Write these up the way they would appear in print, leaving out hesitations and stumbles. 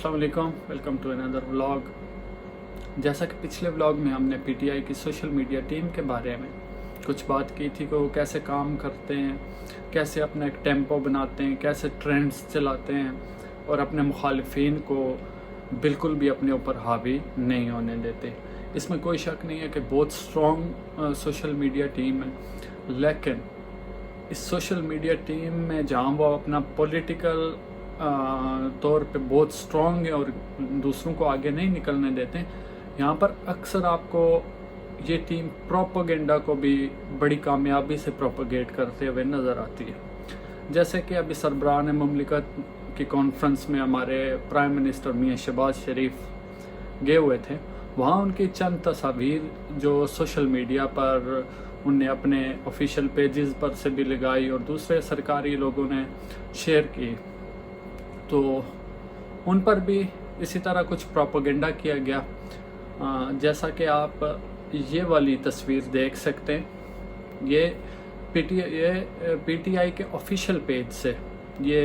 अस्सलाम वालेकुम, welcome to another vlog. जैसा कि पिछले व्लॉग में हमने पीटीआई की सोशल मीडिया टीम के बारे में कुछ बात की थी कि वो कैसे काम करते हैं, कैसे अपना एक टेम्पो बनाते हैं, कैसे ट्रेंड्स चलाते हैं और अपने मुखालिफिन को बिल्कुल भी अपने ऊपर हावी नहीं होने देते। इसमें कोई शक नहीं है कि बहुत स्ट्रॉन्ग सोशल मीडिया टीम है, लेकिन इस सोशल मीडिया टीम में जहाँ वो अपना पॉलिटिकल तौर पे बहुत स्ट्रॉन्ग है और दूसरों को आगे नहीं निकलने देते, यहाँ पर अक्सर आपको ये टीम प्रोपेगेंडा को भी बड़ी कामयाबी से प्रोपेगेट करते हुए नज़र आती है। जैसे कि अभी सरबराहान मुमलिकत की कॉन्फ्रेंस में हमारे प्राइम मिनिस्टर मियां शहबाज शरीफ गए हुए थे, वहाँ उनकी चंद तस्वीर जो सोशल मीडिया पर उनने अपने ऑफिशियल पेजेस पर से भी लगाई और दूसरे सरकारी लोगों ने शेयर की, तो उन पर भी इसी तरह कुछ प्रोपेगेंडा किया गया। जैसा कि आप ये वाली तस्वीर देख सकते हैं, ये पीटीआई के ऑफिशियल पेज से ये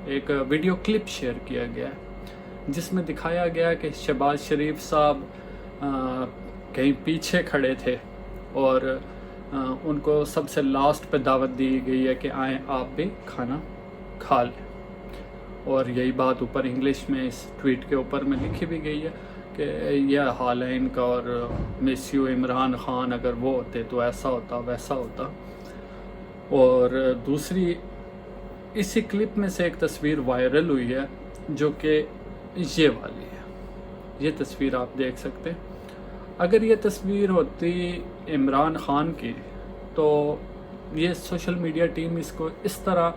एक वीडियो क्लिप शेयर किया गया है, जिसमें दिखाया गया कि शहबाज शरीफ साहब कहीं पीछे खड़े थे और उनको सबसे लास्ट पे दावत दी गई है कि आए आप भी खाना खा लें। और यही बात ऊपर इंग्लिश में इस ट्वीट के ऊपर में लिखी भी गई है कि यह हाल है इनका और मिस यू इमरान खान, अगर वो होते तो ऐसा होता वैसा होता। और दूसरी इसी क्लिप में से एक तस्वीर वायरल हुई है जो कि ये वाली है। ये तस्वीर आप देख सकते हैं। अगर ये तस्वीर होती इमरान खान की तो ये सोशल मीडिया टीम इसको इस तरह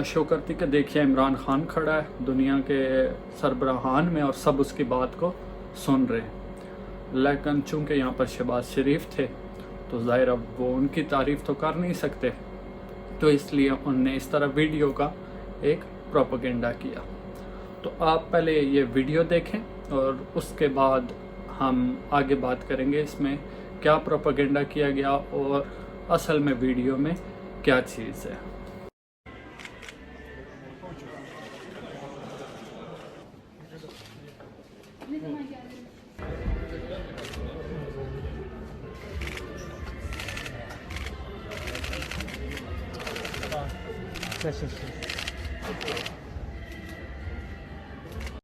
शो करती कि देखिए इमरान खान खड़ा है दुनिया के सरबराहान में और सब उसकी बात को सुन रहे हैं। लेकिन चूंकि यहाँ पर शहबाज शरीफ थे तो ज़ाहिर अब वो उनकी तारीफ़ तो कर नहीं सकते, तो इसलिए उनने इस तरह वीडियो का एक प्रोपेगेंडा किया। तो आप पहले ये वीडियो देखें और उसके बाद हम आगे बात करेंगे इसमें क्या प्रोपेगेंडा किया गया और असल में वीडियो में क्या चीज़ है।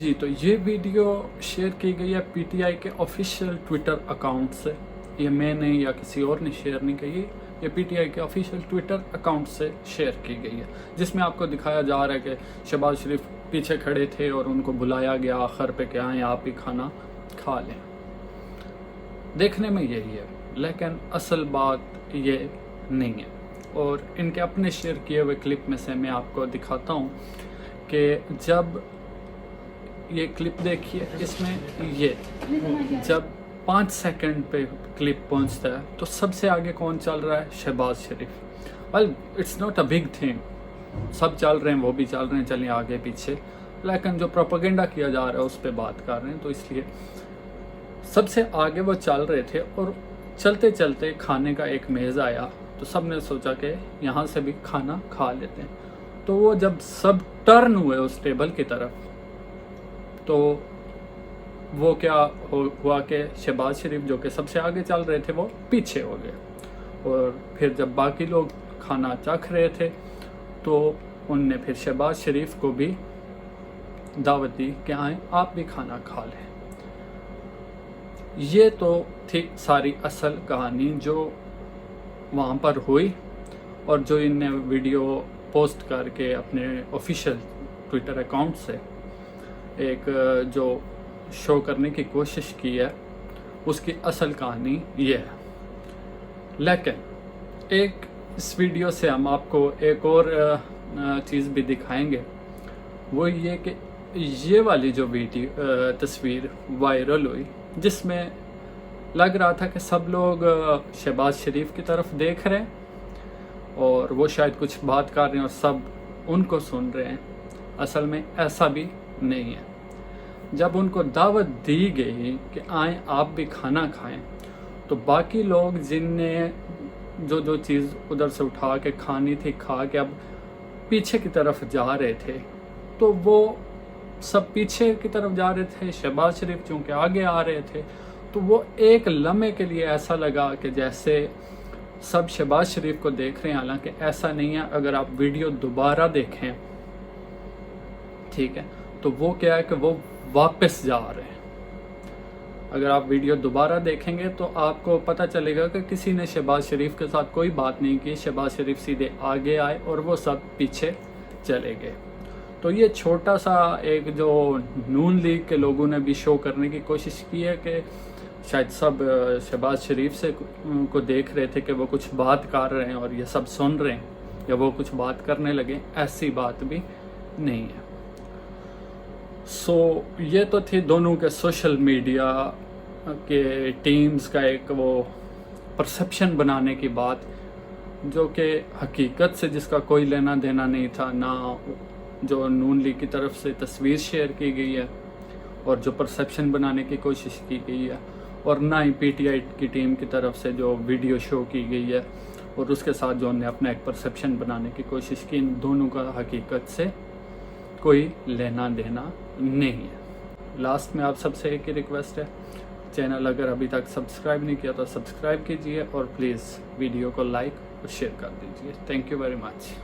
जी, तो ये वीडियो शेयर की गई है पीटीआई के ऑफिशियल ट्विटर अकाउंट से। ये मैंने या किसी और ने शेयर नहीं की, ये पीटीआई के ऑफिशियल ट्विटर अकाउंट से शेयर की गई है, जिसमें आपको दिखाया जा रहा है कि शहबाज शरीफ पीछे खड़े थे और उनको बुलाया गया आखिर पे कि आए आप ही खाना खा लें। देखने में यही है, लेकिन असल बात ये नहीं है। और इनके अपने शेयर किए हुए क्लिप में से मैं आपको दिखाता हूँ कि जब ये क्लिप देखिए, इसमें ये जब 5 सेकंड पे क्लिप पहुंचता है तो सबसे आगे कौन चल रहा है? Shahbaz Sharif. Well, it's not a big thing, सब चल रहे हैं, वो भी चल रहे हैं, चलिए आगे पीछे, लेकिन जो प्रोपेगेंडा किया जा रहा है उस पर बात कर रहे हैं, तो इसलिए सबसे आगे वो चल रहे थे। और चलते चलते खाने का एक मेज़ आया तो सब ने सोचा कि यहाँ से भी खाना खा लेते हैं। तो वो जब सब टर्न हुए उस टेबल की तरफ, तो वो क्या हुआ कि शहबाज शरीफ जो कि सबसे आगे चल रहे थे वो पीछे हो गए। और फिर जब बाकी लोग खाना चख रहे थे तो उनने फिर शहबाज शरीफ को भी दावत दी कि आए आप भी खाना खा लें। ये तो थी सारी असल कहानी जो वहाँ पर हुई और जो इनने वीडियो पोस्ट करके अपने ऑफिशियल ट्विटर अकाउंट से एक जो शो करने की कोशिश की है, उसकी असल कहानी ये है। लेकिन एक इस वीडियो से हम आपको एक और चीज़ भी दिखाएंगे, वो ये कि ये वाली जो वीडियो तस्वीर वायरल हुई, जिसमें लग रहा था कि सब लोग शहबाज शरीफ की तरफ देख रहे हैं और वो शायद कुछ बात कर रहे हैं और सब उनको सुन रहे हैं, असल में ऐसा भी नहीं है। जब उनको दावत दी गई कि आए आप भी खाना खाएं, तो बाकी लोग जिनने जो जो चीज़ उधर से उठा के खानी थी खा के अब पीछे की तरफ जा रहे थे, तो वो सब पीछे की तरफ जा रहे थे, शहबाज शरीफ चूँकि आगे आ रहे थे, तो वो एक लम्हे के लिए ऐसा लगा कि जैसे सब शहबाज शरीफ को देख रहे हैं, हालांकि ऐसा नहीं है। अगर आप वीडियो दोबारा देखें, ठीक है, तो वो क्या है कि वो वापस जा रहे हैं। अगर आप वीडियो दोबारा देखेंगे तो आपको पता चलेगा कि किसी ने शहबाज शरीफ के साथ कोई बात नहीं की, शहबाज शरीफ सीधे आगे आए और वो सब पीछे चले गए। तो ये छोटा सा एक जो नून लीग के लोगों ने भी शो करने की कोशिश की है कि शायद सब शहबाज शरीफ से को देख रहे थे कि वो कुछ बात कर रहे हैं और ये सब सुन रहे हैं या वो कुछ बात करने लगे, ऐसी बात भी नहीं है। ये तो थी दोनों के सोशल मीडिया के टीम्स का एक वो परसेप्शन बनाने की बात, जो कि हकीकत से जिसका कोई लेना देना नहीं था। ना जो नून लीग की तरफ से तस्वीर शेयर की गई है और जो परसेप्शन बनाने की कोशिश की गई है, और ना ही पीटीआई की टीम की तरफ से जो वीडियो शो की गई है और उसके साथ जो उन्होंने अपना एक परसेप्शन बनाने की कोशिश की, इन दोनों का हकीकत से कोई लेना देना नहीं है। लास्ट में आप सबसे एक ही रिक्वेस्ट है, चैनल अगर अभी तक सब्सक्राइब नहीं किया तो सब्सक्राइब कीजिए और प्लीज़ वीडियो को लाइक और शेयर कर दीजिए। Thank you very much.